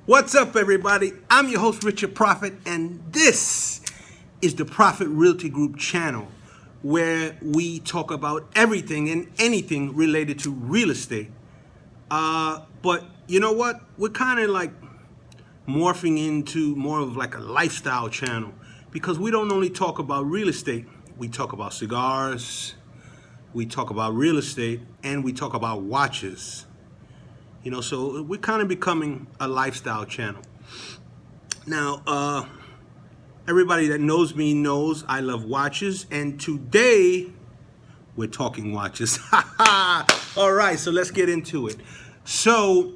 What's up, everybody? I'm your host, Richard Prophet, and this is the Prophet Realty Group channel, where we talk about everything and anything related to real estate. But you know what? We're kind of like morphing into more of like a lifestyle channel, because we don't only talk about real estate. We talk about cigars, we talk about real estate, and we talk about watches. You know, so we're kind of becoming a lifestyle channel. Now, everybody that knows me knows I love watches, and today we're talking watches. All right, so let's get into it. So,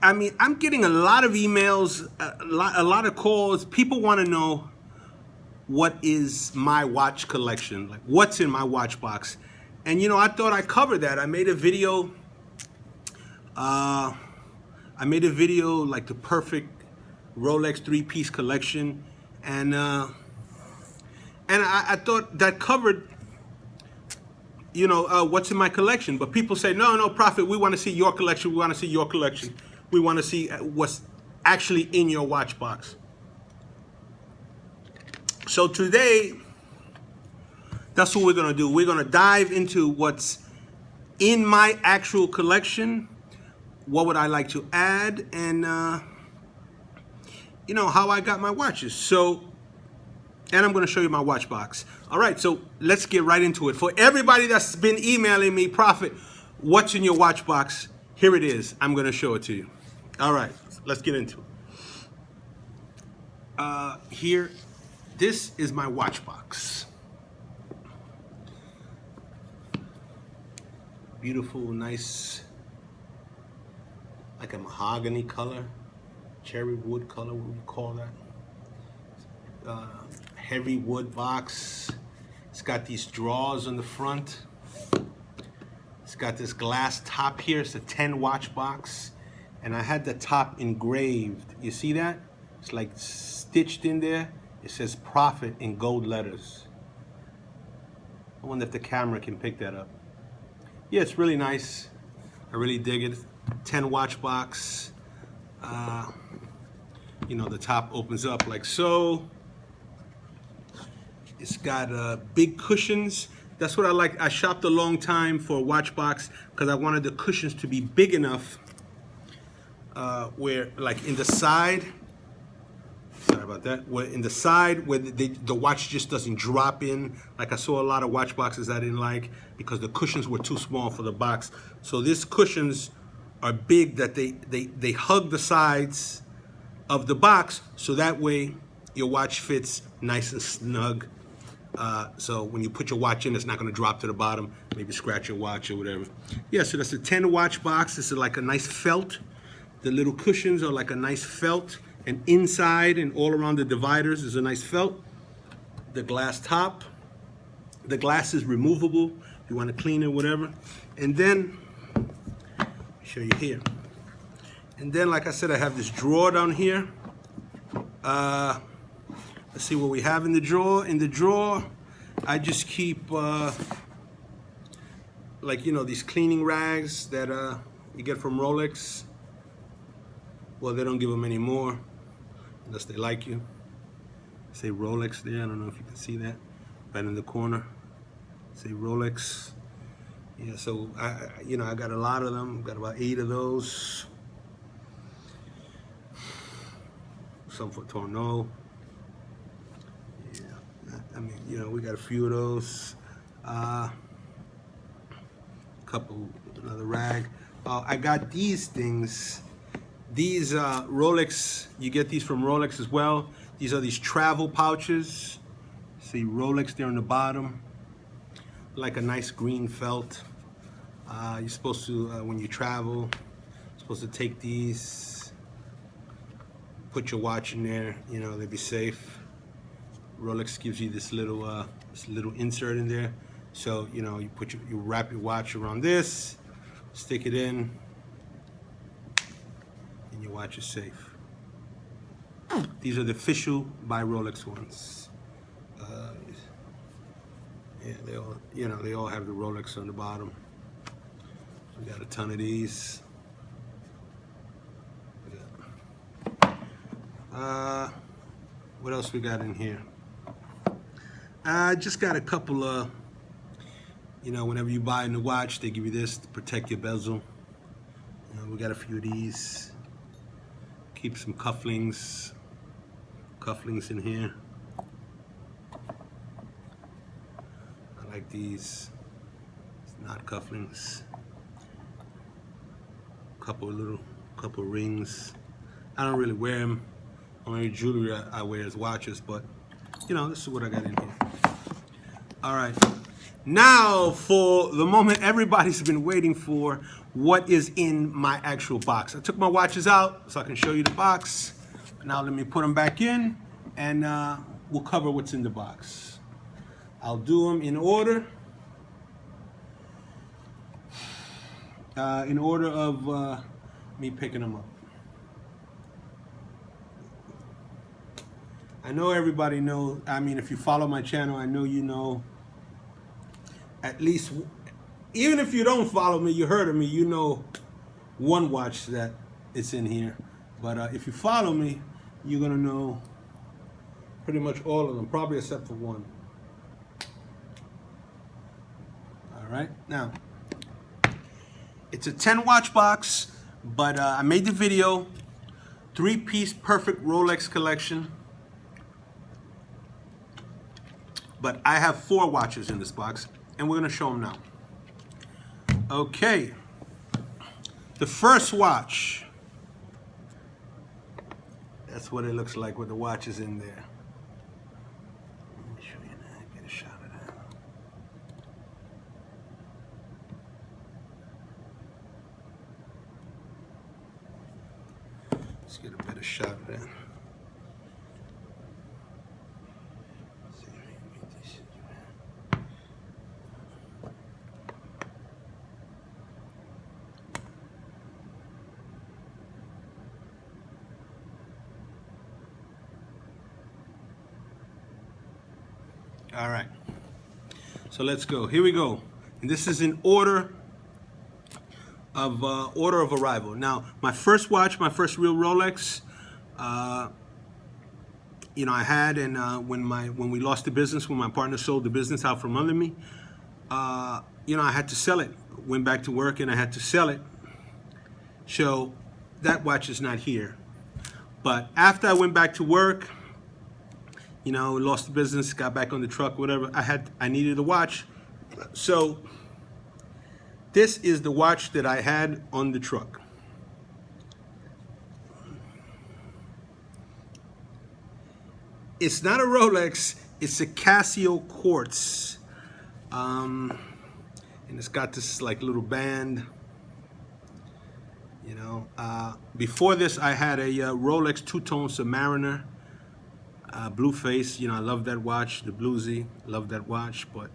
I mean, I'm getting a lot of emails, a lot of calls. People want to know what is my watch collection, like what's in my watch box. And you know, I thought I covered that. I made a video like the perfect Rolex 3-piece collection, and I thought that covered, you know, what's in my collection. But people say, no, Prophet, we want to see your collection. We want to see your collection. We want to see what's actually in your watch box. So today, that's what we're going to do. We're going to dive into what's in my actual collection. What would I like to add, and you know, how I got my watches. So, and I'm going to show you my watch box. All right, so let's get right into it. For everybody that's been emailing me, Prophet, what's in your watch box? Here it is. I'm going to show it to you. All right, let's get into it. Here, this is my watch box. Beautiful, nice, like a mahogany color, cherry wood color, what would you call that? Heavy wood box. It's got these drawers on the front. It's got this glass top here. It's a 10 watch box. And I had the top engraved. You see that? It's like stitched in there. It says Prophet in gold letters. I wonder if the camera can pick that up. Yeah, it's really nice. I really dig it. 10 watch box. You know, the top opens up like so. It's got big cushions. That's what I like. I shopped a long time for a watch box because I wanted the cushions to be big enough where, like in the side, sorry about that, where in the side where the watch just doesn't drop in. Like I saw a lot of watch boxes I didn't like because the cushions were too small for the box. So these cushions are big, that they hug the sides of the box, so that way your watch fits nice and snug. So when you put your watch in, it's not going to drop to the bottom, maybe scratch your watch or whatever. Yeah, so that's a 10 watch box. This is like a nice felt. The little cushions are like a nice felt, and inside and all around the dividers is a nice felt. The glass top. The glass is removable if you want to clean it, whatever. And then show you here. And then, like I said, I have this drawer down here. Let's see what we have in the drawer. In the drawer, I just keep, like, you know, these cleaning rags that you get from Rolex. Well, they don't give them anymore, unless they like you. Say Rolex there. I don't know if you can see that. Right in the corner. Say Rolex. Yeah, so you know, I got a lot of them. Got about 8 of those. Some for Tourneau. Yeah, I mean, you know, we got a few of those. Another rag. I got these things. These Rolex. You get these from Rolex as well. These are these travel pouches. See Rolex there on the bottom. Like a nice green felt. You're supposed to, when you travel, you're supposed to take these, put your watch in there, you know, they'll be safe. Rolex gives you this little insert in there. So, you know, you wrap your watch around this, stick it in, and your watch is safe. These are the official by Rolex ones. Yeah, they all, you know, they all have the Rolex on the bottom. We got a ton of these. What else we got in here? I just got a couple of, whenever you buy a new watch, they give you this to protect your bezel. We got a few of these. Keep some cufflinks in here. I like these. It's not cufflinks. Couple rings. I don't really wear them. Only jewelry I wear is watches, but this is what I got in here. All right. Now for the moment everybody's been waiting for, what is in my actual box. I took my watches out so I can show you the box. Now let me put them back in, and we'll cover what's in the box. I'll do them in order. In order of me picking them up. I know everybody knows, if you follow my channel, I know you know at least, even if you don't follow me, you heard of me, you know one watch that it's in here. But if you follow me, you're gonna know pretty much all of them, probably except for one. All right, now, it's a 10 watch box, but I made the video, 3-piece perfect Rolex collection. But I have 4 watches in this box, and we're gonna show them now. Okay, the first watch. That's what it looks like with the watches in there. Let me show you now, get a shot of that. Let's get a better shot of that. All right, so let's go. Here we go. And this is in order of arrival. Now, my first watch, my first real Rolex, I had, and when we lost the business, when my partner sold the business out from under me, I had to sell it. Went back to work and I had to sell it. So that watch is not here. But after I went back to work, lost the business, got back on the truck, whatever. I needed a watch. So this is the watch that I had on the truck. It's not a Rolex, it's a Casio Quartz. And it's got this like little band. Before this I had a Rolex two-tone Submariner. Blue face, I love that watch, the bluesy, love that watch, but,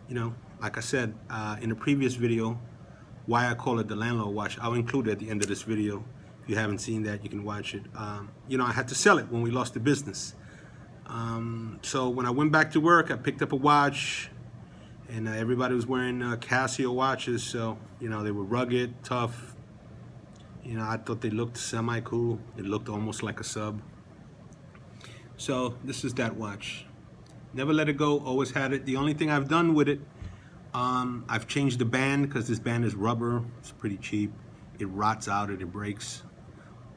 like I said in the previous video, why I call it the Landlord Watch, I'll include it at the end of this video. If you haven't seen that, you can watch it. I had to sell it when we lost the business. So when I went back to work, I picked up a watch, and everybody was wearing Casio watches, so, they were rugged, tough. I thought they looked semi-cool. It looked almost like a sub. So this is that watch. Never let it go, always had it. The only thing I've done with it, I've changed the band because this band is rubber. It's pretty cheap. It rots out and it breaks.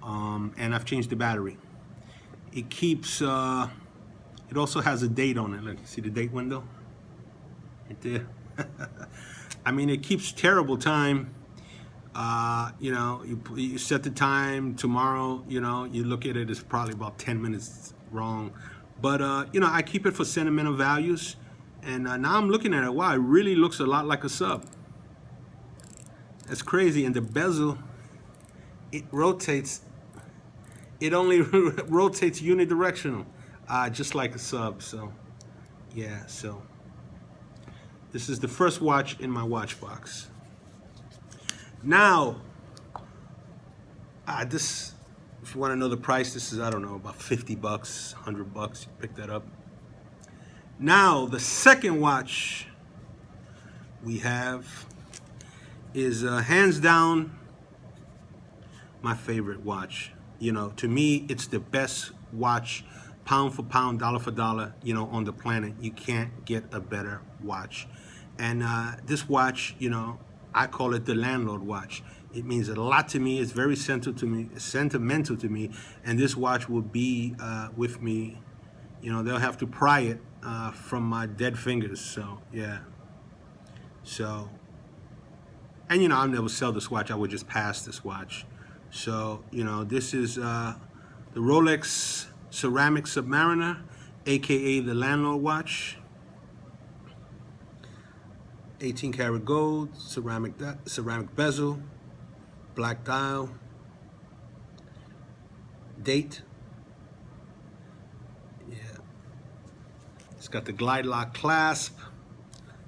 And I've changed the battery. It keeps, it also has a date on it. Look, see the date window? Right there. It keeps terrible time. You set the time tomorrow, you look at it, it's probably about 10 minutes wrong. But, I keep it for sentimental values. And now I'm looking at it, wow, it really looks a lot like a sub. That's crazy. And the bezel, it rotates. It only rotates unidirectional, just like a sub. So, yeah, so this is the first watch in my watch box. Now, this, if you want to know the price, this is, I don't know, about 50 bucks, 100 bucks, you pick that up. Now, the second watch we have is hands down my favorite watch. You know, to me, it's the best watch, pound for pound, dollar for dollar, you know, on the planet. You can't get a better watch. And this watch, you know, I call it the Landlord Watch. It means a lot to me. It's very sentimental to me. And this watch will be with me. You know, they'll have to pry it from my dead fingers. So, yeah. So, and, you know, I'll never sell this watch. I would just pass this watch. So, you know, this is the Rolex Ceramic Submariner, aka the Landlord Watch. 18 karat gold, ceramic bezel, black dial, date. Yeah. It's got the glide lock clasp.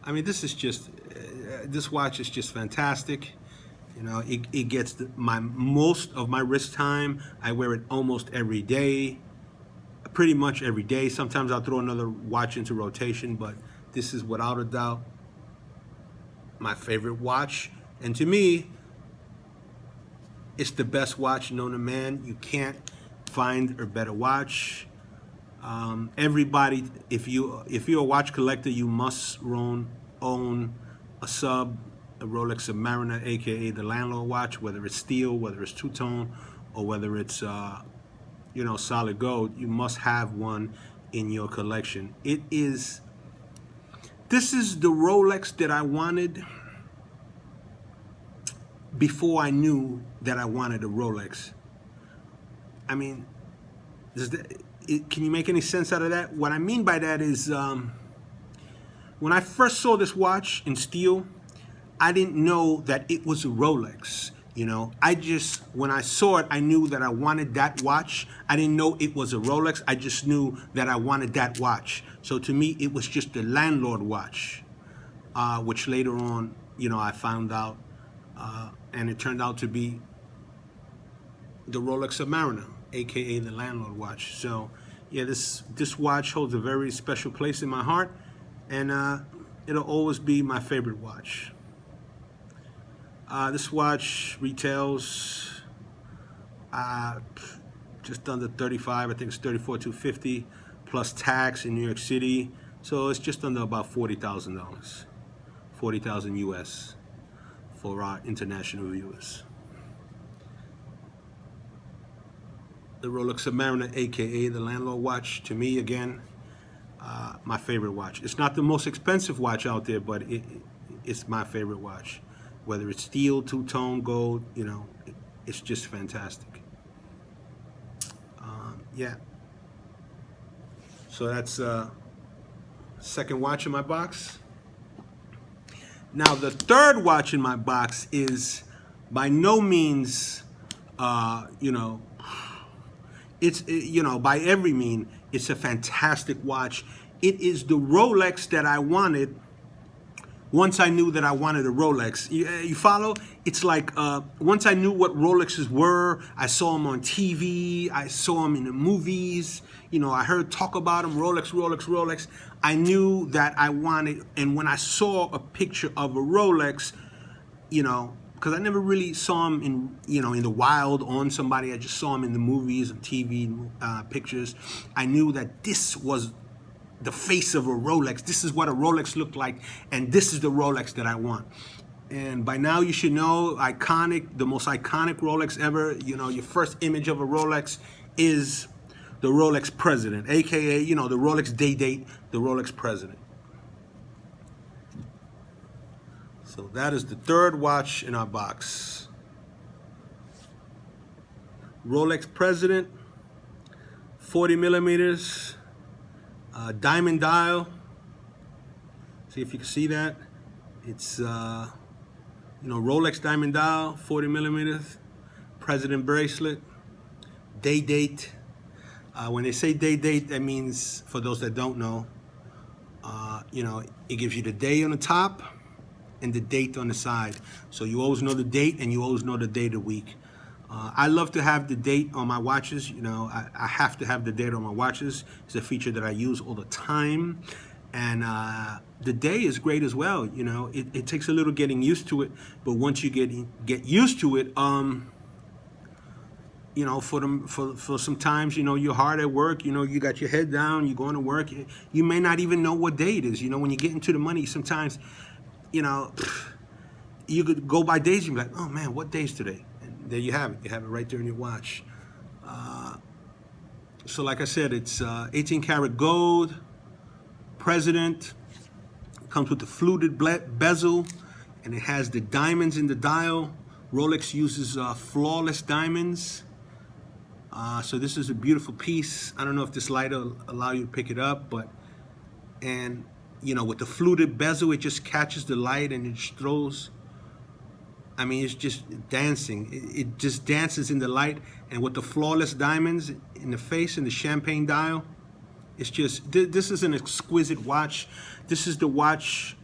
I mean, this is just, this watch is just fantastic. You know, it gets most of my wrist time. I wear it almost every day, pretty much every day. Sometimes I'll throw another watch into rotation, but this is without a doubt my favorite watch. And to me, it's the best watch known to man. You can't find a better watch. Everybody, if you're a watch collector, you must own a Rolex Submariner, aka the Landlord Watch, whether it's steel, whether it's two-tone, or whether it's you know, solid gold. You must have one in your collection. This is the Rolex that I wanted before I knew that I wanted a Rolex. I mean, can you make any sense out of that? What I mean by that is, when I first saw this watch in steel, I didn't know that it was a Rolex. You know, when I saw it, I knew that I wanted that watch. I didn't know it was a Rolex. I just knew that I wanted that watch. So to me, it was just the Landlord Watch, which later on, you know, I found out, and it turned out to be the Rolex Submariner, aka the Landlord Watch. So yeah, this watch holds a very special place in my heart, and it'll always be my favorite watch. This watch retails just under 35. I think it's 34,250 plus tax in New York City. So it's just under about $40,000, 40,000 US for our international viewers. The Rolex Submariner, aka the Landlord Watch, to me, again, my favorite watch. It's not the most expensive watch out there, but it's my favorite watch. Whether it's steel, two-tone, gold, you know, it's just fantastic. Yeah. So that's second watch in my box. Now the third watch in my box is by no means, you know, you know, by every mean, it's a fantastic watch. It is the Rolex that I wanted once I knew that I wanted a Rolex. You follow? It's like once I knew what Rolexes were, I saw them on TV, I saw them in the movies, you know, I heard talk about them, Rolex, Rolex, Rolex. I knew that I wanted, and when I saw a picture of a Rolex, you know, because I never really saw them in, you know, in the wild on somebody. I just saw them in the movies and TV pictures. I knew that this was the face of a Rolex. This is what a Rolex looked like, and this is the Rolex that I want. And by now you should know, the most iconic Rolex ever, you know, your first image of a Rolex is the Rolex President, aka, you know, the Rolex date, the Rolex President. So that is the third watch in our box. Rolex President, 40 millimeters, diamond dial. See if you can see that. It's, you know, Rolex diamond dial, 40 millimeters, President bracelet, date. When they say date, that means, for those that don't know, you know, it gives you the day on the top and the date on the side. So you always know the date, and you always know the day of the week. I love to have the date on my watches. You know, I have to have the date on my watches. It's a feature that I use all the time. And the day is great as well. You know, it takes a little getting used to it, but once you get used to it, you know, for some times, you know, you're hard at work, you know, you got your head down, you're going to work, you may not even know what day it is. You know, when you get into the money, sometimes, you know, you could go by days and be like, oh man, what day is today? And there you have it. You have it right there in your watch. So like I said, it's 18 karat gold, President. Comes with the fluted bezel, and it has the diamonds in the dial. Rolex uses flawless diamonds. So this is a beautiful piece. I don't know if this light will allow you to pick it up, but, and you know, with the fluted bezel, it just catches the light and it just throws. I mean, it's just dancing. It just dances in the light, and with the flawless diamonds in the face and the champagne dial, it's just, this is an exquisite watch. This is the watch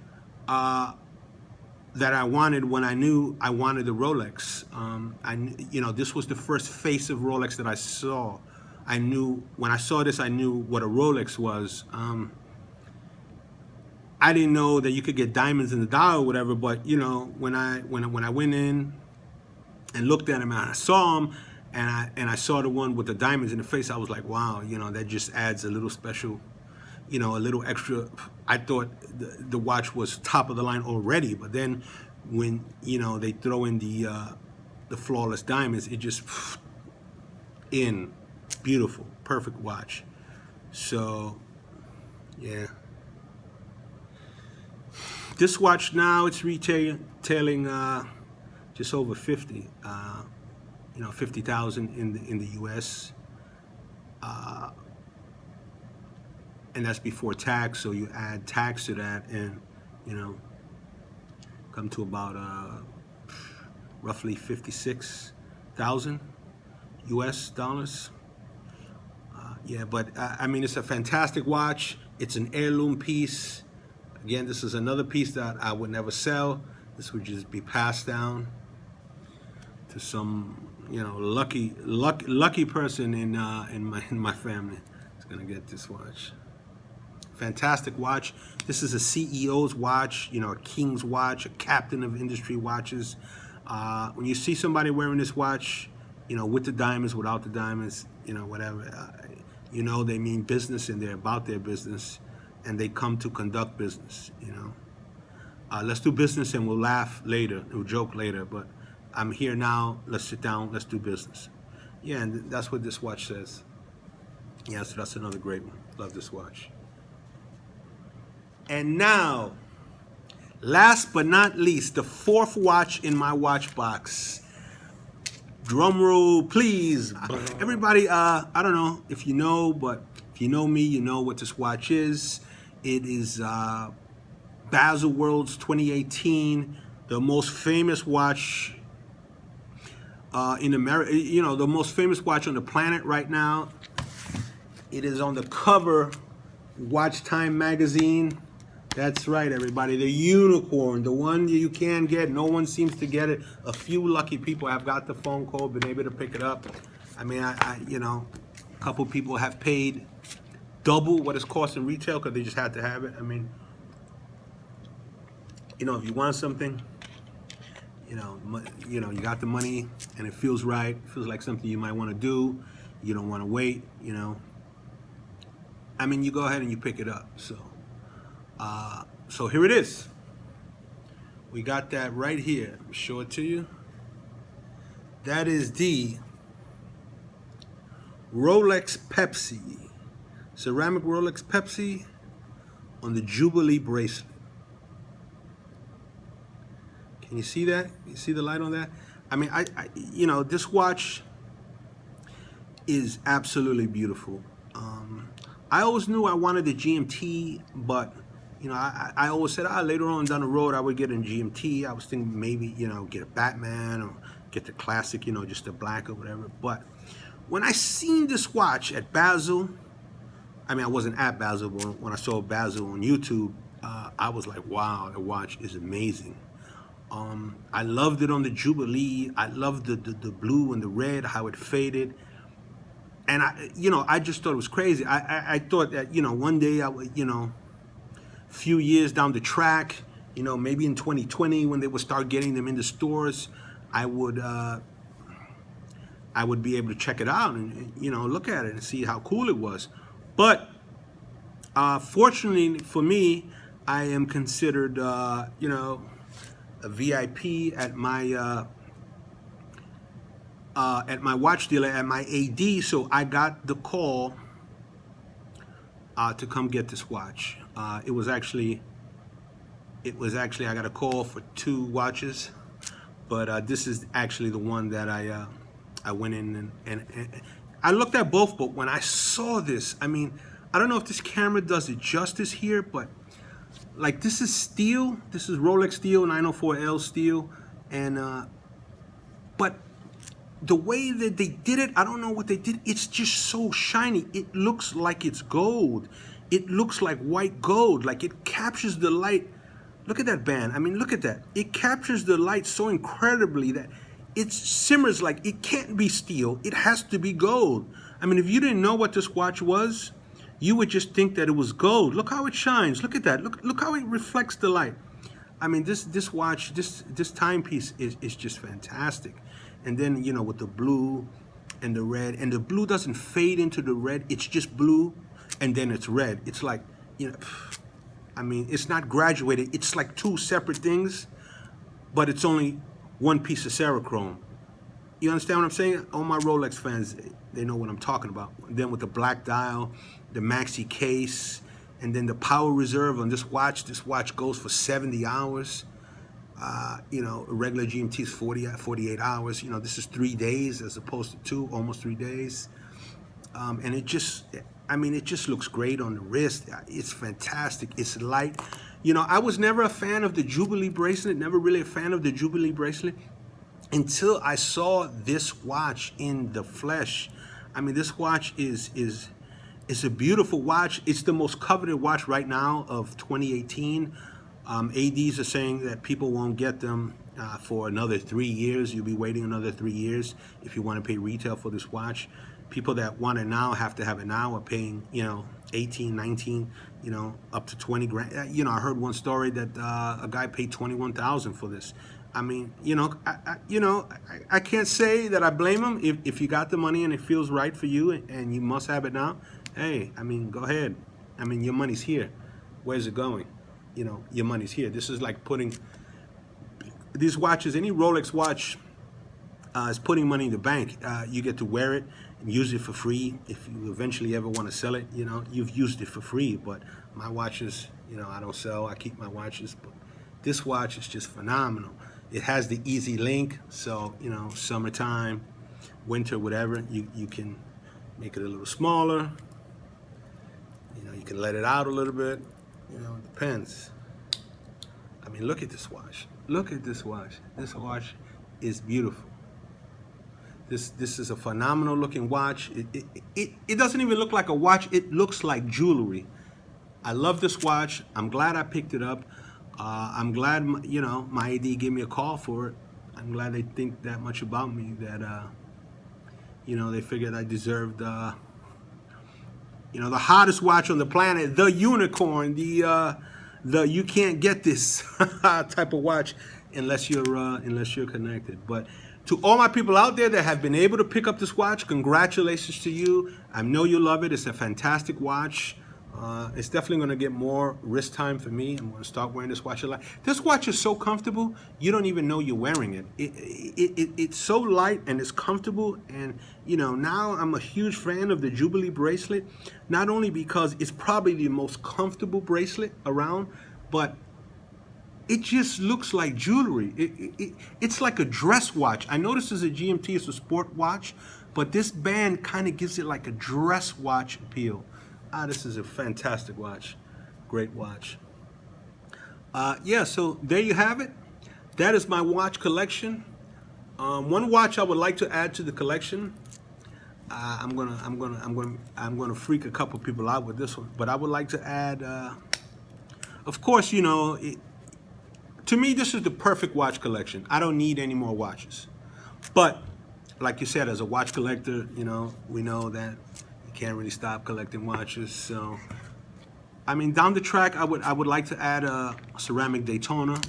that I wanted when I knew I wanted the Rolex. You know, this was the first face of Rolex that I saw. I knew, when I saw this, I knew what a Rolex was. I didn't know that you could get diamonds in the dial or whatever, but you know, when I went in and looked at them and I saw them, and I saw the one with the diamonds in the face, I was like, wow, you know, that just adds a little special, you know, a little extra. I thought the watch was top of the line already, but then when, you know, they throw in the flawless diamonds, it just in beautiful, perfect watch. So yeah, this watch now, it's retailing just over 50. You know, 50,000 in the U.S. And that's before tax. So you add tax to that, and you know, come to about roughly 56,000 U.S. dollars. Yeah, but I mean, it's a fantastic watch. It's an heirloom piece. Again, this is another piece that I would never sell. This would just be passed down to some, you know, lucky person in my family is gonna get this watch. Fantastic watch. This is a CEO's watch, you know, a king's watch, a captain of industry watches. When you see somebody wearing this watch, you know, with the diamonds, without the diamonds, you know, whatever, you know, they mean business and they're about their business, and they come to conduct business. You know, let's do business and we'll laugh later, we'll joke later, but I'm here now, let's sit down, let's do business. Yeah, and that's what this watch says. Yeah, so that's another great one. Love this watch. And now, last but not least, the fourth watch in my watch box. Drum roll, please. Everybody, I don't know if you know, but if you know me, you know what this watch is. It is Baselworld's 2018, the most famous watch in America, you know, the most famous watch on the planet right now. It is on the cover, Watch Time magazine. That's right, everybody. The unicorn, the one you can get. No one seems to get it. A few lucky people have got the phone call, been able to pick it up. I mean, I you know, a couple people have paid double what it's costing retail because they just had to have it. I mean, you know, if you want something, you know, you got the money and it feels right, feels like something you might want to do. You don't want to wait, you know. I mean, you go ahead and you pick it up. So here it is. We got that right here. I'll show it to you. That is the Rolex Pepsi, ceramic Rolex Pepsi on the Jubilee bracelet. Can you see that? You see the light on that? I mean, I you know, this watch is absolutely beautiful. I always knew I wanted the GMT, but you know, I always said, later on down the road, I would get a GMT. I was thinking maybe, you know, get a Batman or get the classic, you know, just the black or whatever. But when I seen this watch at Basel, I mean, I wasn't at Basel, but when I saw Basel on YouTube, I was like, wow, the watch is amazing. I loved it on the Jubilee. I loved the blue and the red, how it faded. And you know, I just thought it was crazy. I thought that, you know, one day I would, you know, few years down the track, you know, maybe in 2020 when they would start getting them in the stores, I would I would be able to check it out and you know, look at it and see how cool it was. But fortunately for me, I am considered, you know, a VIP at my watch dealer, at my AD. So I got the call to come get this watch. It was actually I got a call for 2 watches, but this is actually the one that I went in and I looked at both. But when I saw this, I mean, I don't know if this camera does it justice here, but like, this is steel. This is Rolex steel, 904L steel, and but the way that they did it, I don't know what they did. It's just so shiny. It looks like it's gold. It looks like white gold. Like, it captures the light. Look at that band. I mean, look at that. It captures the light so incredibly that it simmers like it can't be steel. It has to be gold. I mean, if you didn't know what this watch was, you would just think that it was gold. Look how it shines. Look at that. Look how it reflects the light. I mean, this watch, this timepiece is just fantastic. And then, you know, with the blue and the red, and the blue doesn't fade into the red. It's just blue, and then it's red. It's like, you know, I mean, it's not graduated. It's like 2 separate things, but it's only one piece of Cerachrome. You understand what I'm saying? All my Rolex fans, they know what I'm talking about. And then with the black dial, the maxi case, and then the power reserve on this watch. This watch goes for 70 hours. You know, a regular GMT is 48 hours. You know, this is 3 days as opposed to 2, almost 3 days. And it just, I mean, it just looks great on the wrist. It's fantastic. It's light. You know, I was never a fan of the Jubilee bracelet, never really a fan of the Jubilee bracelet until I saw this watch in the flesh. I mean, this watch is a beautiful watch. It's the most coveted watch right now of 2018. ADs are saying that people won't get them for another 3 years. You'll be waiting another 3 years if you want to pay retail for this watch. People that want it now have to have it now are paying, you know, 18, 19, you know, up to 20 grand. You know, I heard one story that a guy paid 21,000 for this. I mean, you know, I can't say that I blame him. If you got the money and it feels right for you and you must have it now, hey, I mean, go ahead. I mean, your money's here. Where's it going? You know, your money's here. This is like putting these watches, any Rolex watch is putting money in the bank. You get to wear it and use it for free. If you eventually ever want to sell it, you know, you've used it for free. But my watches, you know, I don't sell. I keep my watches. But this watch is just phenomenal. It has the easy link. So, you know, summertime, winter, whatever, you can make it a little smaller. You know, you can let it out a little bit. You know, it depends. I mean, look at this watch. Look at this watch. This watch is beautiful. This is a phenomenal looking watch. It doesn't even look like a watch. It looks like jewelry. I love this watch. I'm glad I picked it up. I'm glad, you know, my AD gave me a call for it. I'm glad they think that much about me that, you know, they figured I deserved, you know, the hottest watch on the planet, the unicorn, the you can't get this type of watch unless you're connected. But to all my people out there that have been able to pick up this watch, congratulations to you. I know you love it. It's a fantastic watch. It's definitely going to get more wrist time for me. I'm going to start wearing this watch a lot. This watch is so comfortable, you don't even know you're wearing it. It's so light and it's comfortable. And, you know, now I'm a huge fan of the Jubilee bracelet, not only because it's probably the most comfortable bracelet around, but it just looks like jewelry. It's like a dress watch. I know this is a GMT, it's a sport watch, but this band kind of gives it like a dress watch appeal. This is a fantastic watch. Great watch. Yeah, so there you have it. That is my watch collection. One watch I would like to add to the collection. I'm gonna freak a couple people out with this one, but I would like to add. Of course, you know, to me this is the perfect watch collection. I don't need any more watches. But like you said, as a watch collector, you know, we know that can't really stop collecting watches. So I mean, down the track I would like to add a ceramic Daytona,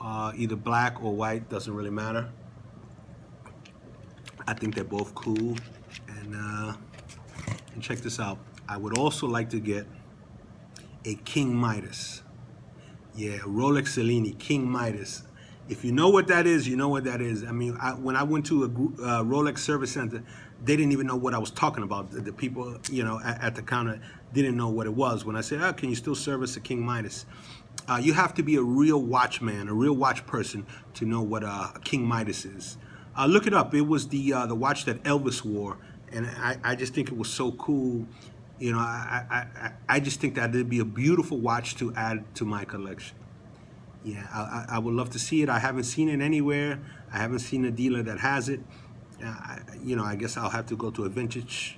either black or white, doesn't really matter. I think they're both cool. And check this out. I would also like to get a King Midas. Yeah, Rolex Cellini, King Midas. If you know what that is, you know what that is. I mean, when I went to a Rolex service center, they didn't even know what I was talking about. The people, you know, at the counter didn't know what it was. When I said, "Oh, can you still service a King Midas?" You have to be a real watchman, a real watch person to know what a King Midas is. Look it up. It was the watch that Elvis wore, and I just think it was so cool. You know, I just think that it'd be a beautiful watch to add to my collection. Yeah, I would love to see it. I haven't seen it anywhere. I haven't seen a dealer that has it. You know, I guess I'll have to go to a vintage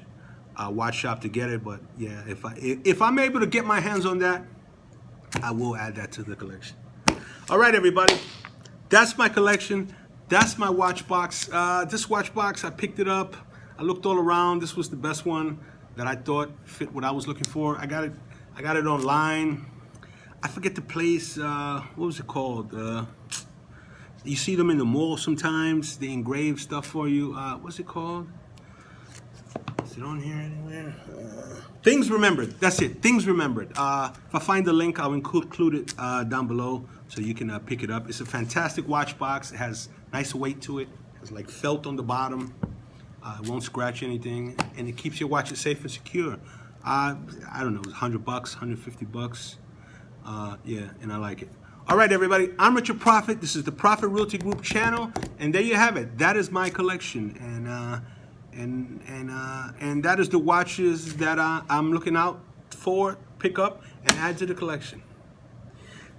watch shop to get it. But yeah, if I'm able to get my hands on that, I will add that to the collection. All right, everybody, that's my collection. That's my watch box. This watch box, I picked it up. I looked all around. This was the best one that I thought fit what I was looking for. I got it online. I forget the place. What was it called? You see them in the mall sometimes. They engrave stuff for you. What's it called? Is it on here anywhere? Things Remembered. That's it. Things Remembered. If I find the link, I'll include it down below so you can pick it up. It's a fantastic watch box. It has nice weight to it. It's like felt on the bottom. It won't scratch anything, and it keeps your watches safe and secure. I don't know, it's $100, $150. Yeah, and I like it. All right, everybody, I'm Richard Prophet. This is the Prophet Realty Group channel, and there you have it. That is my collection, and that is the watches that I'm looking out for, pick up, and add to the collection.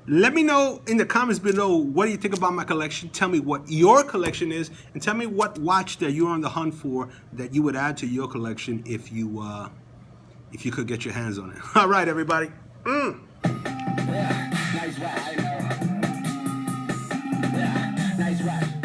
Let me know in the comments below, what do you think about my collection? Tell me what your collection is, and tell me what watch that you're on the hunt for that you would add to your collection if you could get your hands on it. All right, everybody. Yeah, nice watch. Yeah, nice watch.